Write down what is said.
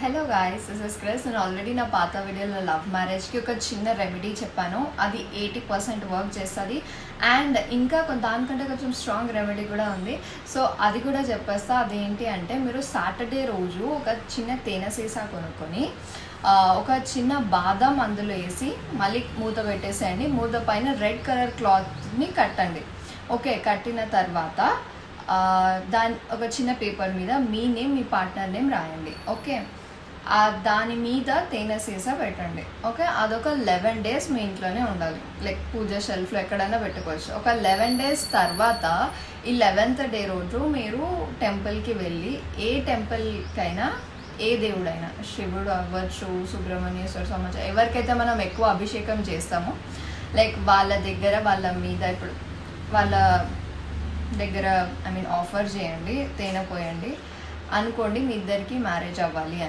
Hello guys, this is Chris. నేను already నా పాత వీడియోలో లవ్ మ్యారేజ్కి ఒక చిన్న రెమెడీ చెప్పాను. అది 80% వర్క్ చేస్తుంది. అండ్ ఇంకా దానికంటే కొంచెం స్ట్రాంగ్ రెమెడీ కూడా ఉంది. సో అది కూడా చెప్పేస్తా. అదేంటి అంటే, మీరు సాటర్డే రోజు ఒక చిన్న తేనె సీసా కొనుక్కొని ఒక చిన్న బాదం అందులో వేసి మళ్ళీ మూత పెట్టేసేయండి. మూత పైన రెడ్ కలర్ క్లాత్ని కట్టండి. ఓకే, కట్టిన తర్వాత దాని ఒక చిన్న పేపర్ మీద మీ నేమ్, మీ పార్ట్నర్ నేమ్ రాయండి. ఓకే, దాని మీద తేనె సీసా పెట్టండి. ఓకే, అదొక 11 days మీ ఇంట్లోనే ఉండాలి. లైక్ పూజ షెల్ఫ్లో ఎక్కడైనా పెట్టుకోవచ్చు. ఒక 11 days తర్వాత ఈ 11th day రోజు మీరు టెంపుల్కి వెళ్ళి, ఏ టెంపుల్కైనా, ఏ దేవుడైనా, శివుడు అవ్వచ్చు, సుబ్రహ్మణ్యేశ్వర స్వామి, ఎవరికైతే మనం ఎక్కువ అభిషేకం చేస్తామో, లైక్ వాళ్ళ దగ్గర, వాళ్ళ మీద, ఇప్పుడు వాళ్ళ దగ్గర ఆఫర్ చేయండి, తేనె పోయండి, అనుకోండి మీ ఇద్దరికి మ్యారేజ్ అవ్వాలి అని.